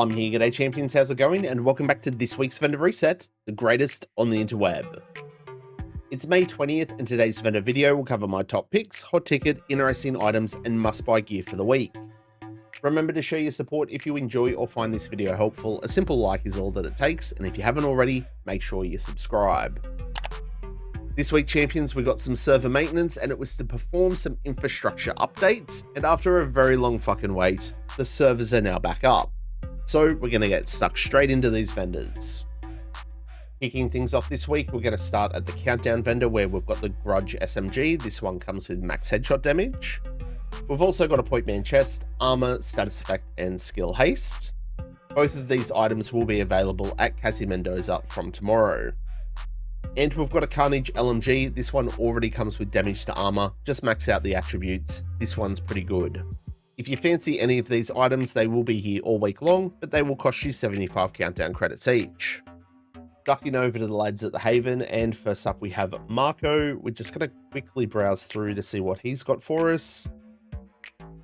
I'm here, g'day champions, how's it going? And welcome back to this week's vendor reset, the greatest on the interweb. It's May 20th and today's vendor video will cover my top picks, hot ticket, interesting items, and must-buy gear for the week. Remember to show your support if you enjoy or find this video helpful. A simple like is all that it takes, and if you haven't already, make sure you subscribe. This week, champions, we got some server maintenance and it was to perform some infrastructure updates, and after a very long fucking wait, the servers are now back up. So we're gonna get stuck straight into these vendors. Kicking things off this week, we're gonna start at the countdown vendor where we've got the Grudge SMG. This one comes with max headshot damage. We've also got a point man chest, armor, status effect, and skill haste. Both of these items will be available at Cassie Mendoza from tomorrow. And we've got a Carnage LMG. This one already comes with damage to armor. Just max out the attributes. This one's pretty good. If you fancy any of these items, they will be here all week long, but they will cost you 75 countdown credits each. Ducking over to the lads at the Haven, and first up we have Marco. We're just going to quickly browse through to see what he's got for us.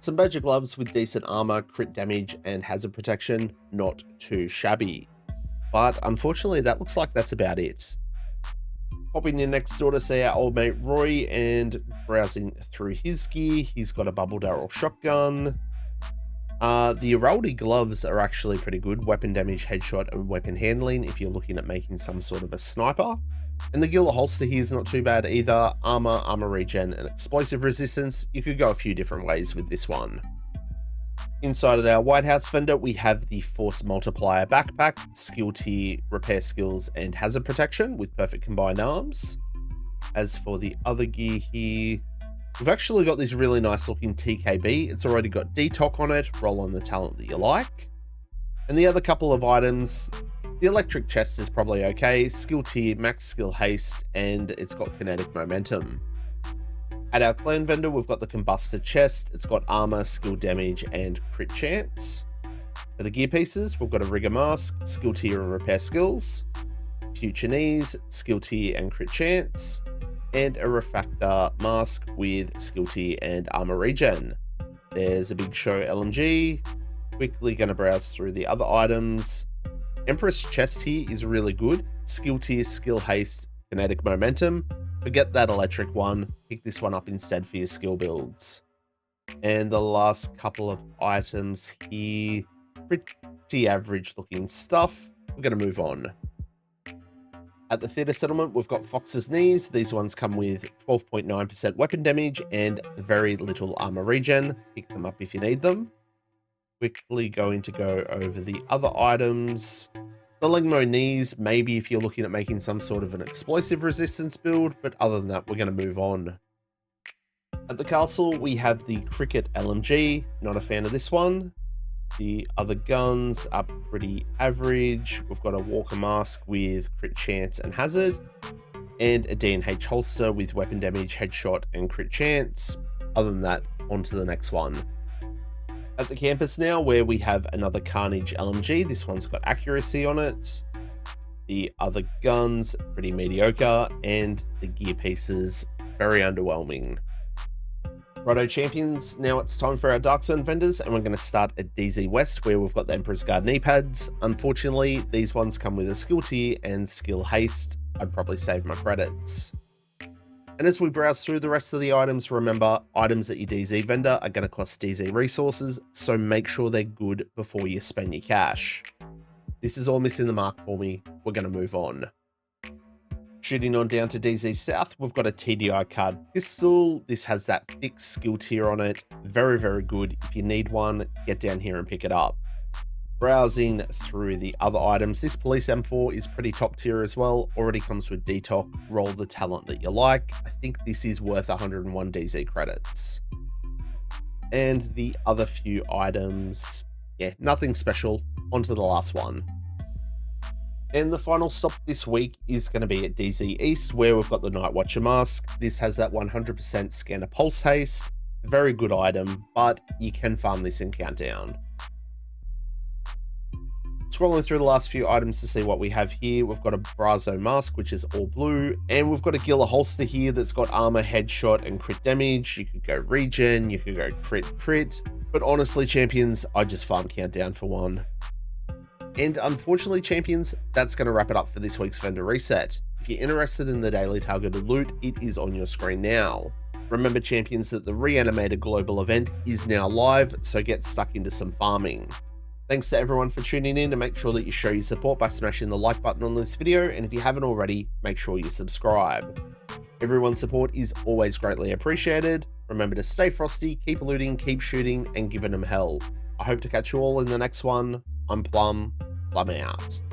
Some Badger gloves with decent armor, crit damage, and hazard protection. Not too shabby. But unfortunately, that looks like that's about it. Popping in next door to see our old mate Roy and browsing through his gear. He's got a bubble barrel shotgun. The Araldi gloves are actually pretty good. Weapon damage, headshot, and weapon handling if you're looking at making some sort of a sniper. And the Gila holster here is not too bad either. Armor, armor regen, and explosive resistance. You could go a few different ways with this one. Inside of our White House vendor, we have the Force Multiplier backpack, skill tier, repair skills, and hazard protection with perfect combined arms. As for the other gear here, we've actually got this really nice looking TKB. It's already got DTOC on it, roll on the talent that you like. And the other couple of items, the electric chest is probably okay, skill tier, max skill haste, and it's got kinetic momentum. At our clan vendor, we've got the combustor chest. It's got armor, skill damage, and crit chance. For the gear pieces, we've got a rigger mask, skill tier and repair skills, future knees, skill tier and crit chance, and a refractor mask with skill tier and armor regen. There's a Big Show LMG. Quickly going to browse through the other items. Empress chest here is really good. Skill tier, skill haste, kinetic momentum. Forget that electric one, pick this one up instead for your skill builds. And the last couple of items here, pretty average looking stuff. We're going to move on. At the theatre settlement, we've got Fox's knees. These ones come with 12.9% weapon damage and very little armor regen. Pick them up if you need them. Quickly going to go over the other items. The Legmo knees, maybe if you're looking at making some sort of an explosive resistance build, but other than that, we're going to move on. At the castle, we have the Cricket LMG, not a fan of this one. The other guns are pretty average. We've got a Walker mask with crit chance and hazard, and a D&H holster with weapon damage, headshot, and crit chance. Other than that, on to the next one. At the campus now, where we have another Carnage LMG. This one's got accuracy on it. The other guns, pretty mediocre, and the gear pieces, very underwhelming. Righto champions, now it's time for our Dark Zone vendors, and we're going to start at DZ West, where we've got the Emperor's Guard knee pads. Unfortunately, these ones come with a skill tier and skill haste. I'd probably save my credits. And as we browse through the rest of the items, remember, items at your DZ vendor are going to cost DZ resources, so make sure they're good before you spend your cash. This is all missing the mark for me. We're going to move on. Shooting on down to DZ South, we've got a TDI card pistol. This has that fixed skill tier on it. Very, very good. If you need one, get down here and pick it up. Browsing through the other items, this Police M4 is pretty top tier as well. Already comes with DTOC, roll the talent that you like. I think this is worth 101 DZ credits. And the other few items, yeah, nothing special. On to the last one. And the final stop this week is going to be at DZ East, where we've got the Night Watcher mask. This has that 100% scanner pulse haste. Very good item, but you can farm this in countdown. Scrolling through the last few items to see what we have here, we've got a Brazo mask, which is all blue, and we've got a Gila holster here that's got armor, headshot, and crit damage. You could go regen, you could go crit, but honestly, champions, I just farm countdown for one. And unfortunately, champions, that's going to wrap it up for this week's vendor reset. If you're interested in the daily targeted loot, it is on your screen now. Remember, champions, that the reanimated global event is now live, so get stuck into some farming. Thanks to everyone for tuning in, and make sure that you show your support by smashing the like button on this video, and if you haven't already, make sure you subscribe. Everyone's support is always greatly appreciated. Remember to stay frosty, keep looting, keep shooting, and giving them hell. I hope to catch you all in the next one. I'm Plum out.